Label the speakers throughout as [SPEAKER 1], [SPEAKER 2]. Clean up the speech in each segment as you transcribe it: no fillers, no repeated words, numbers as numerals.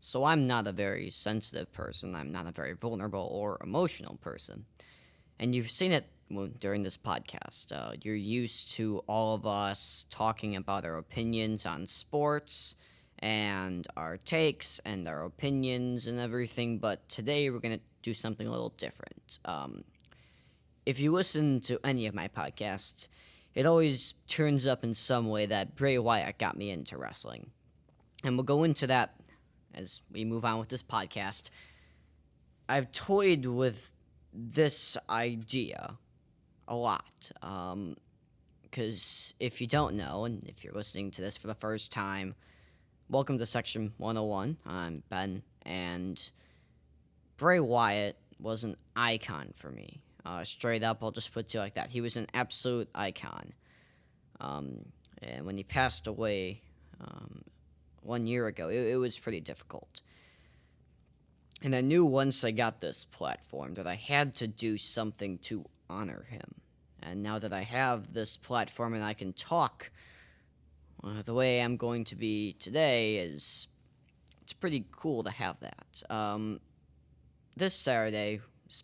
[SPEAKER 1] So I'm not a very sensitive person. I'm not a very vulnerable or emotional person. And you've seen it during this podcast. You're used to all of us talking about our opinions on sports and our takes and our opinions and everything. But today we're going to do something a little different. If you listen to any of my podcasts, it always turns up in some way that Bray Wyatt got me into wrestling. And we'll go into that as we move on with this podcast. I've toyed with this idea a lot. Because if you don't know, and if you're listening to this for the first time, welcome to Section 101. I'm Ben, and Bray Wyatt was an icon for me. Straight up, I'll just put it to you like that. He was an absolute icon. And when he passed away 1 year ago, it was pretty difficult. And I knew once I got this platform that I had to do something to honor him. And now that I have this platform and I can talk the way I'm going to be today, it's pretty cool to have that. This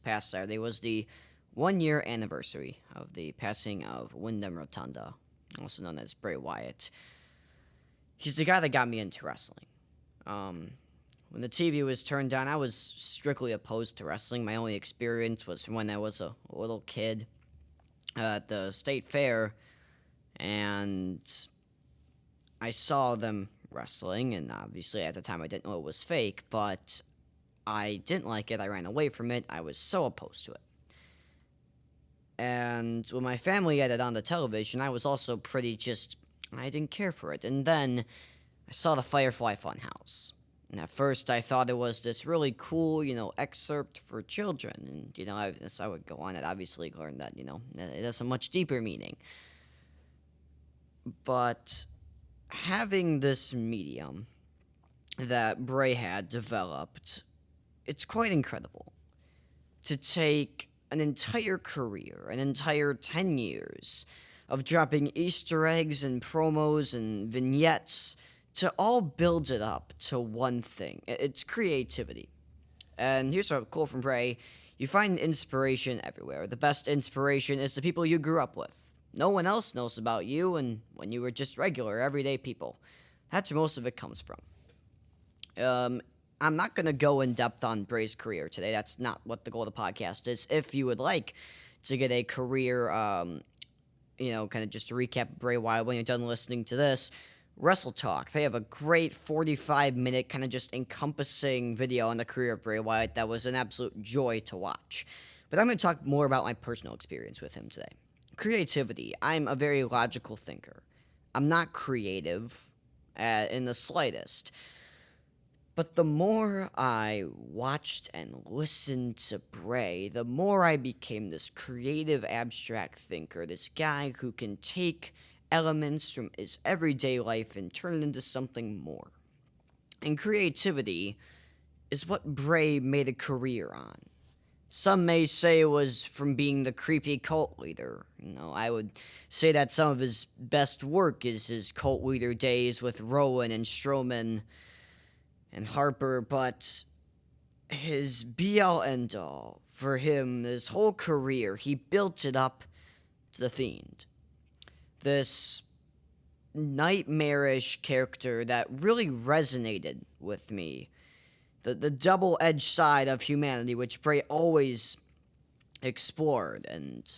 [SPEAKER 1] past Saturday, was the 1 year anniversary of the passing of Windham, also known as Bray Wyatt. He's the guy that got me into wrestling. When the TV was turned on, I was strictly opposed to wrestling. My only experience was from when I was a little kid at the state fair, and I saw them wrestling, and obviously at the time I didn't know it was fake, but I didn't like it. I ran away from it. I was so opposed to it. And when my family had it on the television, I was also I didn't care for it. And then I saw the Firefly Funhouse. And at first I thought it was this really cool, excerpt for children. And, as I would go on, it obviously learned that, it has a much deeper meaning. But having this medium that Bray had developed, it's quite incredible to take an entire career, an entire 10 years of dropping Easter eggs and promos and vignettes to all build it up to one thing. It's creativity. And here's what's cool from Bray. You find inspiration everywhere. The best inspiration is the people you grew up with. No one else knows about you and when you were just regular, everyday people. That's where most of it comes from. I'm not going to go in depth on Bray's career today. That's not what the goal of the podcast is. If you would like to get a career, kind of just to recap Bray Wyatt when you're done listening to this, Wrestle Talk. They have a great 45-minute kind of just encompassing video on the career of Bray Wyatt that was an absolute joy to watch. But I'm going to talk more about my personal experience with him today. Creativity. I'm a very logical thinker. I'm not creative in the slightest. But the more I watched and listened to Bray, the more I became this creative, abstract thinker, this guy who can take elements from his everyday life and turn it into something more. And creativity is what Bray made a career on. Some may say it was from being the creepy cult leader. I would say that some of his best work is his cult leader days with Rowan and Strowman and Harper, but his be-all, end-all for him, his whole career, he built it up to The Fiend. This nightmarish character that really resonated with me. The double-edged side of humanity, which Bray always explored, and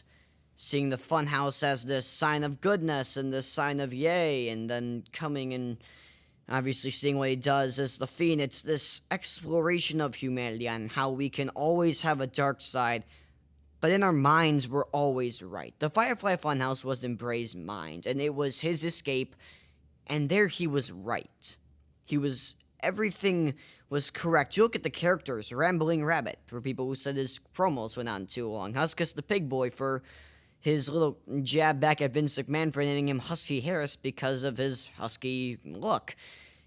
[SPEAKER 1] seeing the Funhouse as this sign of goodness and this sign of yay, and then coming and obviously seeing what he does as The Fiend. It's this exploration of humanity and how we can always have a dark side, but in our minds, we're always right. The Firefly Funhouse was in Bray's mind, and it was his escape, and there he was right. Everything was correct. You look at the characters, Rambling Rabbit, for people who said his promos went on too long. Huskus the Pig Boy for his little jab back at Vince McMahon for naming him Husky Harris because of his husky look.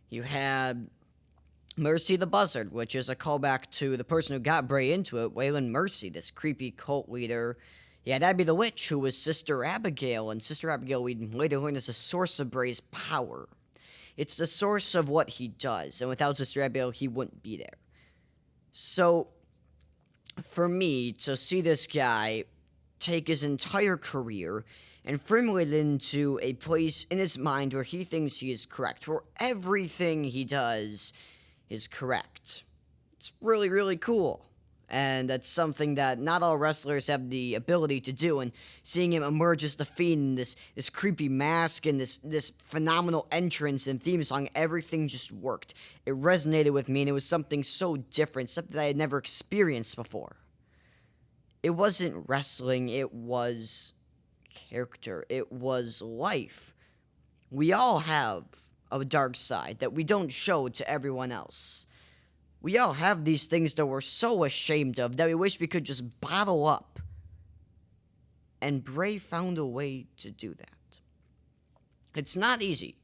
[SPEAKER 1] You had Mercy the Buzzard, which is a callback to the person who got Bray into it, Waylon Mercy, this creepy cult leader. You had Abby the Witch, who was Sister Abigail, and Sister Abigail we'd later learn is a source of Bray's power. It's the source of what he does, and without Sister Abigail, he wouldn't be there. So, for me, to see this guy take his entire career and formulate it into a place in his mind where he thinks he is correct, where everything he does is correct, it's really, really cool. And that's something that not all wrestlers have the ability to do. And seeing him emerge as the Fiend, this creepy mask, and this phenomenal entrance and theme song, everything just worked. It resonated with me, and it was something so different, something that I had never experienced before. It wasn't wrestling, it was character, it was life. We all have a dark side that we don't show to everyone else. We all have these things that we're so ashamed of that we wish we could just bottle up. And Bray found a way to do that. It's not easy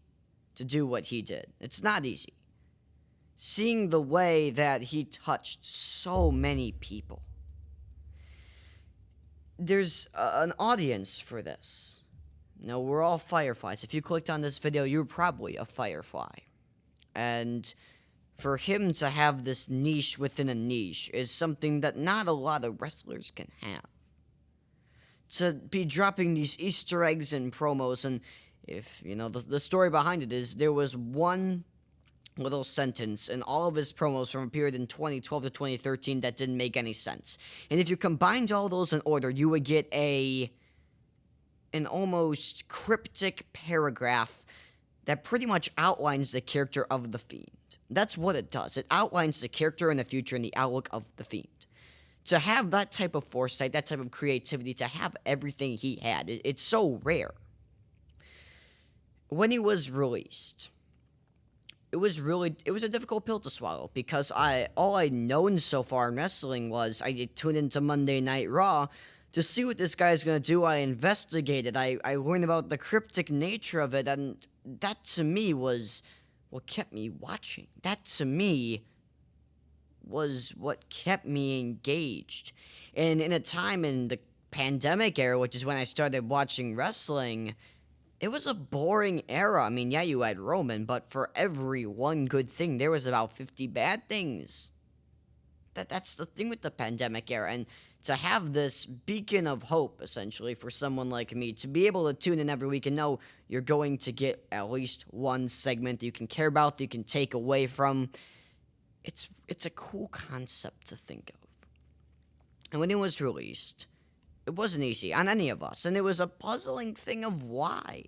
[SPEAKER 1] to do what he did. It's not easy. Seeing the way that he touched so many people. There's an audience for this. No, we're all fireflies. If you clicked on this video, you're probably a firefly. And for him to have this niche within a niche is something that not a lot of wrestlers can have. To be dropping these Easter eggs and promos, and if, the story behind it is there was one little sentence in all of his promos from a period in 2012 to 2013 that didn't make any sense. And if you combined all those in order, you would get an almost cryptic paragraph that pretty much outlines the character of the Fiend. That's what it does. It outlines the character in the future and the outlook of the Fiend. To have that type of foresight, that type of creativity, to have everything he had, it's so rare. When he was released, it was a difficult pill to swallow, because all I'd known so far in wrestling was I tuned into Monday Night Raw to see what this guy's going to do. I investigated. I learned about the cryptic nature of it, and that to me was what kept me watching. That to me was what kept me engaged. And in a time in the pandemic era, which is when I started watching wrestling, it was a boring era. I mean, yeah, you had Roman, but for every one good thing, there was about 50 bad things. That's the thing with the pandemic era. And to have this beacon of hope, essentially, for someone like me, to be able to tune in every week and know you're going to get at least one segment that you can care about, that you can take away from, it's a cool concept to think of. And when it was released, it wasn't easy on any of us, and it was a puzzling thing of why.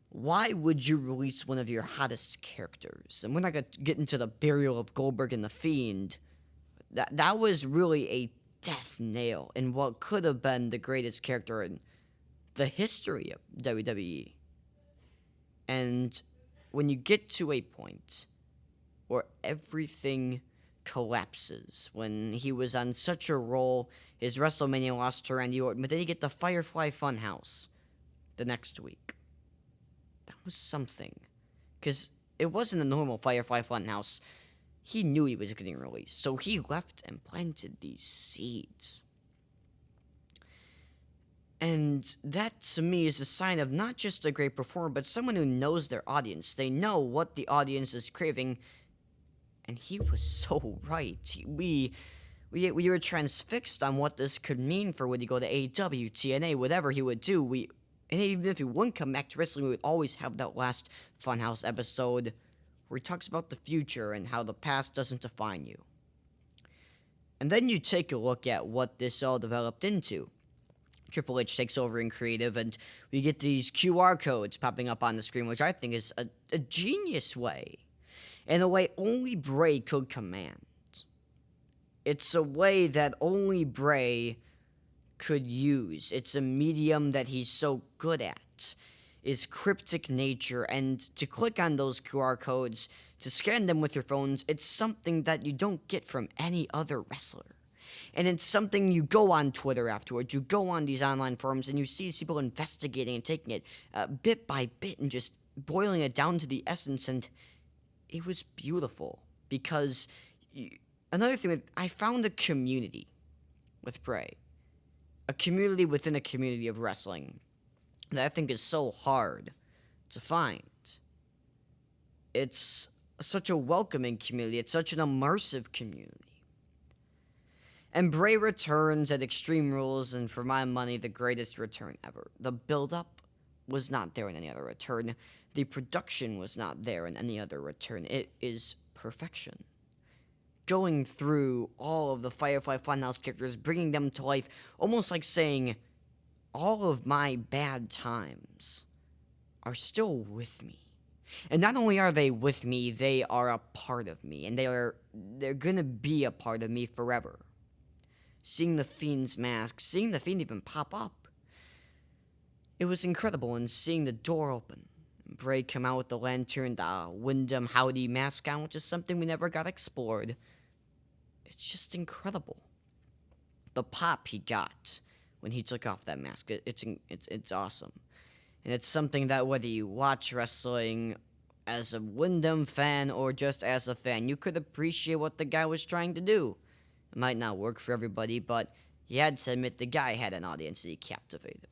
[SPEAKER 1] Why would you release one of your hottest characters? And we're not going to get into the burial of Goldberg and The Fiend. That was really a death nail in what could have been the greatest character in the history of WWE. And when you get to a point where everything collapses, when he was on such a roll, his WrestleMania loss to Randy Orton, but then you get the Firefly Funhouse the next week. That was something. Because it wasn't a normal Firefly Funhouse. He knew he was getting released, so he left and planted these seeds. And that, to me, is a sign of not just a great performer, but someone who knows their audience. They know what the audience is craving, and he was so right. We were transfixed on what this could mean for when he go to AEW, TNA, whatever he would do. And even if he wouldn't come back to wrestling, we would always have that last Funhouse episode where he talks about the future and how the past doesn't define you. And then you take a look at what this all developed into. Triple H takes over in creative, and we get these QR codes popping up on the screen, which I think is a genius way. In a way only Bray could command. It's a way that only Bray could use. It's a medium that he's so good at. Is cryptic nature, and to click on those QR codes, to scan them with your phones, it's something that you don't get from any other wrestler. And it's something you go on Twitter afterwards, you go on these online forums, and you see these people investigating and taking it bit by bit and just boiling it down to the essence, and it was beautiful. Because another thing, I found a community with Bray. A community within a community of wrestling that I think is so hard to find. It's such a welcoming community. It's such an immersive community. And Bray returns at Extreme Rules, and for my money, the greatest return ever. The build-up was not there in any other return. The production was not there in any other return. It is perfection. Going through all of the Firefly Funhouse characters, bringing them to life, almost like saying, all of my bad times are still with me. And not only are they with me, they are a part of me, and they're gonna be a part of me forever. Seeing the Fiend's mask, seeing the Fiend even pop up, it was incredible, and seeing the door open, Bray come out with the lantern, the Windham Howdy mask on, which is something we never got explored. It's just incredible. The pop he got when he took off that mask, it's awesome. And it's something that whether you watch wrestling as a Windham fan or just as a fan, you could appreciate what the guy was trying to do. It might not work for everybody, but you had to admit the guy had an audience that he captivated.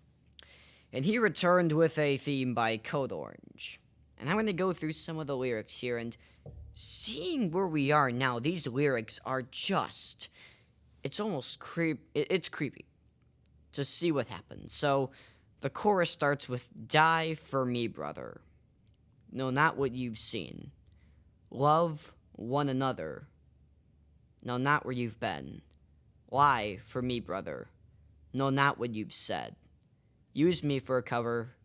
[SPEAKER 1] And he returned with a theme by Code Orange. And I'm going to go through some of the lyrics here, and seeing where we are now, these lyrics are just, it's almost it's creepy to see what happens. So the chorus starts with, die for me, brother. No, not what you've seen. Love one another. No, not where you've been. Lie for me, brother. No, not what you've said. Use me for a cover.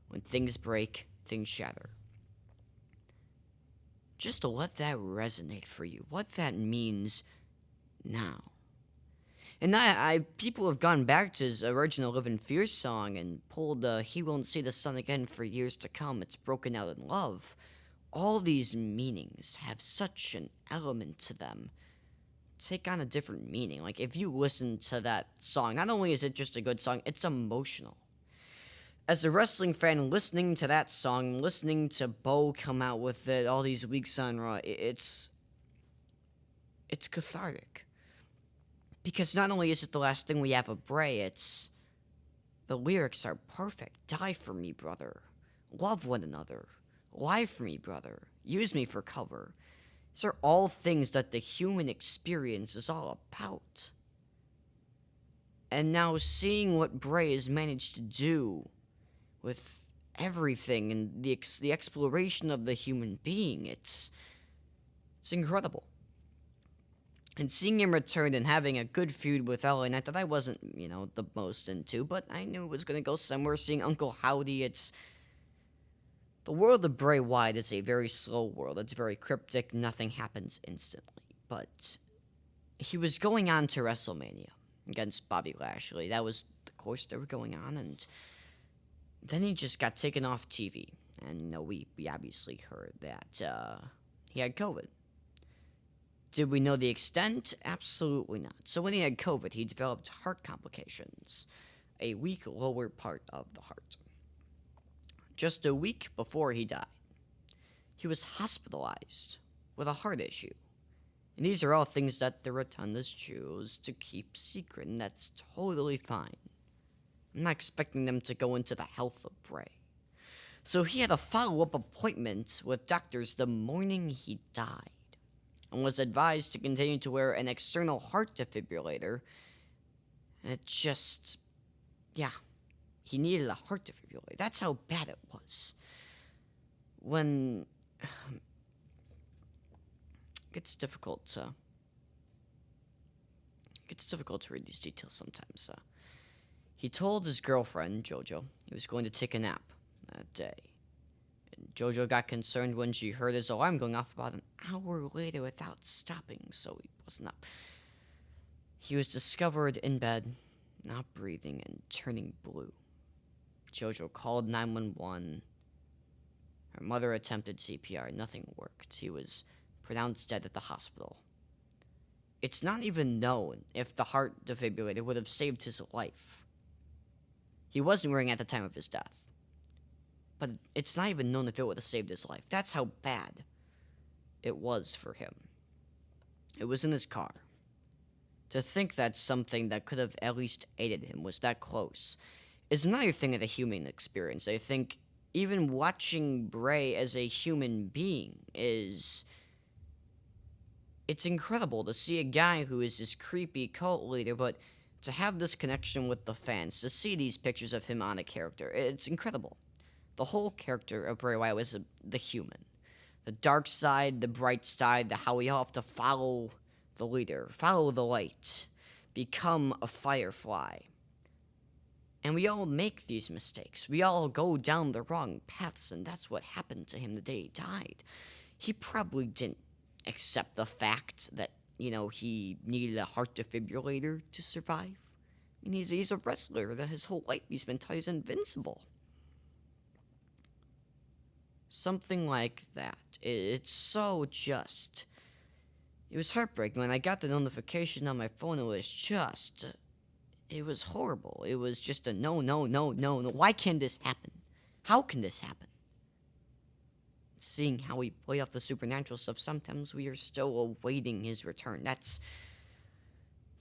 [SPEAKER 1] When things break, things shatter. Just to let that resonate for you, what that means now. And people have gone back to his original Live in Fear song and pulled He Won't See the Sun Again for Years to Come. It's broken out in love. All these meanings have such an element to them. Take on a different meaning. Like, if you listen to that song, not only is it just a good song, it's emotional. As a wrestling fan, listening to that song, listening to Bo come out with it all these weeks on Raw, it's cathartic. Because not only is it the last thing we have of Bray, it's the lyrics are perfect. Die for me, brother. Love one another. Lie for me, brother. Use me for cover. These are all things that the human experience is all about. And now seeing what Bray has managed to do with everything and the exploration of the human being, it's incredible. And seeing him return and having a good feud with LA Knight that I wasn't, the most into, but I knew it was going to go somewhere. Seeing Uncle Howdy, the world of Bray Wyatt is a very slow world. It's very cryptic. Nothing happens instantly. But he was going on to WrestleMania against Bobby Lashley. That was the course they were going on. And then he just got taken off TV. And, we obviously heard that he had COVID. Did we know the extent? Absolutely not. So when he had COVID, he developed heart complications, a weak lower part of the heart. Just a week before he died, he was hospitalized with a heart issue. And these are all things that the Rotundas choose to keep secret, and that's totally fine. I'm not expecting them to go into the health of Bray. So he had a follow-up appointment with doctors the morning he died, and was advised to continue to wear an external heart defibrillator. And it just, he needed a heart defibrillator. That's how bad it was. When it gets difficult to read these details sometimes. He told his girlfriend, JoJo, he was going to take a nap that day. JoJo got concerned when she heard his alarm going off about an hour later without stopping, so he wasn't up. He was discovered in bed, not breathing, and turning blue. JoJo called 911. Her mother attempted CPR. Nothing worked. He was pronounced dead at the hospital. It's not even known if the heart defibrillator would have saved his life. He wasn't wearing it at the time of his death. But it's not even known if it would have saved his life. That's how bad it was for him. It was in his car. To think that something that could have at least aided him was that close is another thing of the human experience. I think even watching Bray as a human being it's incredible to see a guy who is this creepy cult leader, but to have this connection with the fans, to see these pictures of him on a character, it's incredible. The whole character of Bray Wyatt was the human. The dark side, the bright side, how we all have to follow the leader, follow the light, become a firefly. And we all make these mistakes. We all go down the wrong paths, and that's what happened to him the day he died. He probably didn't accept the fact that, he needed a heart defibrillator to survive. I mean, he's a wrestler that his whole life he's been taught he's invincible. Something like that. It's so just. It was heartbreaking. When I got the notification on my phone, it was horrible. It was just a no. Why can't this happen? How can this happen? Seeing how we play off the supernatural stuff, sometimes we are still awaiting his return. That's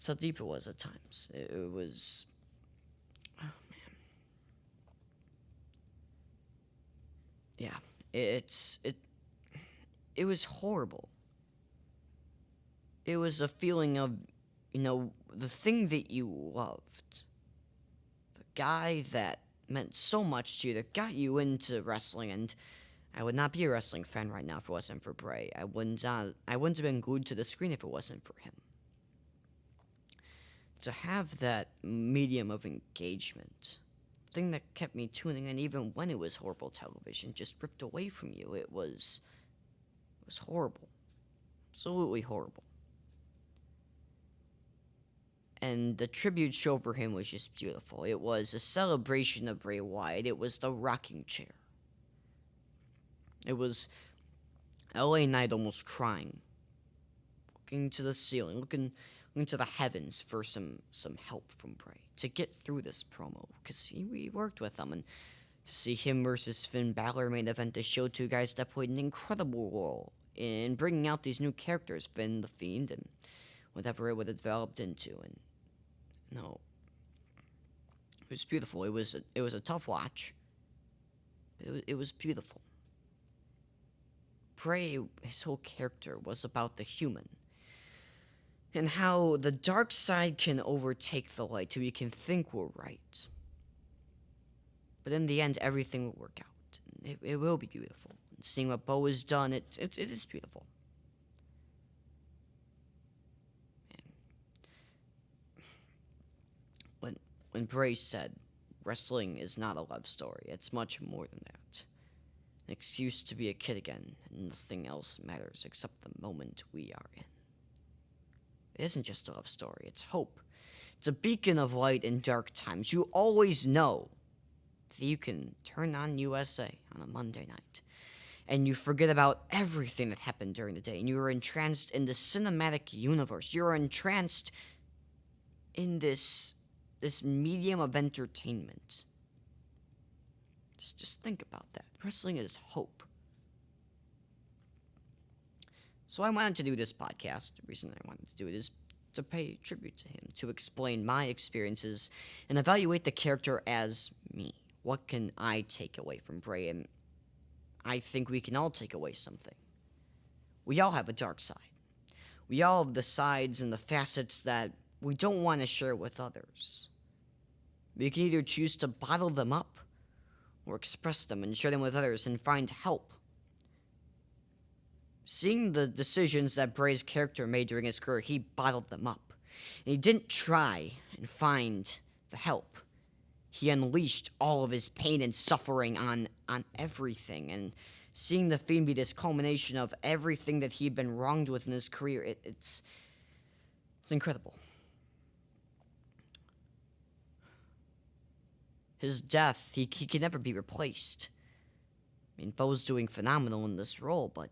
[SPEAKER 1] how deep it was at times. It was... Oh, man. Yeah. It was horrible. It was a feeling of, the thing that you loved. The guy that meant so much to you, that got you into wrestling, and I would not be a wrestling fan right now if it wasn't for Bray. I wouldn't have been glued to the screen if it wasn't for him. To have that medium of engagement, thing that kept me tuning in even when it was horrible television, just ripped away from you. It was horrible. Absolutely horrible. And the tribute show for him was just beautiful. It was a celebration of Bray Wyatt. It was the rocking chair. It was LA Knight almost crying, looking to the ceiling, looking to the heavens for some help from Bray to get through this promo, because we worked with him, and to see him versus Finn Balor main event the show, two guys that played an incredible role in bringing out these new characters, Finn the Fiend and whatever it would have developed into. And no, it was beautiful. It was a tough watch. It was beautiful. Bray, his whole character was about the human, and how the dark side can overtake the light, so we can think we're right. But in the end, everything will work out. It will be beautiful. And seeing what Bo has done, it is beautiful. When Bray said, wrestling is not a love story, it's much more than that. An excuse to be a kid again, and nothing else matters except the moment we are in. It isn't just a love story, it's hope. It's a beacon of light in dark times. You always know that you can turn on USA on a Monday night, and you forget about everything that happened during the day, and you are entranced in the cinematic universe. You're entranced in this medium of entertainment. Just think about that. Wrestling is hope. So I wanted to do this podcast. The reason I wanted to do it is to pay tribute to him, to explain my experiences, and evaluate the character as me. What can I take away from Bray? And I think we can all take away something. We all have a dark side. We all have the sides and the facets that we don't want to share with others. We can either choose to bottle them up or express them and share them with others and find help. Seeing the decisions that Bray's character made during his career, he bottled them up. And he didn't try and find the help. He unleashed all of his pain and suffering on everything. And seeing The Fiend be this culmination of everything that he'd been wronged with in his career, it's incredible. His death, he can never be replaced. I mean, Bo's doing phenomenal in this role, but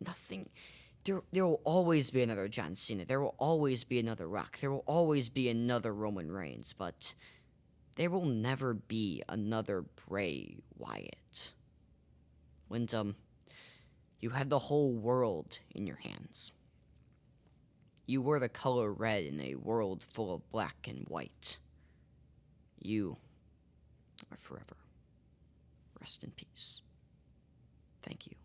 [SPEAKER 1] nothing. There will always be another John Cena. There will always be another Rock. There will always be another Roman Reigns, but there will never be another Bray Wyatt. Windham, you had the whole world in your hands. You were the color red in a world full of black and white. You are forever. rest in peace. Thank you.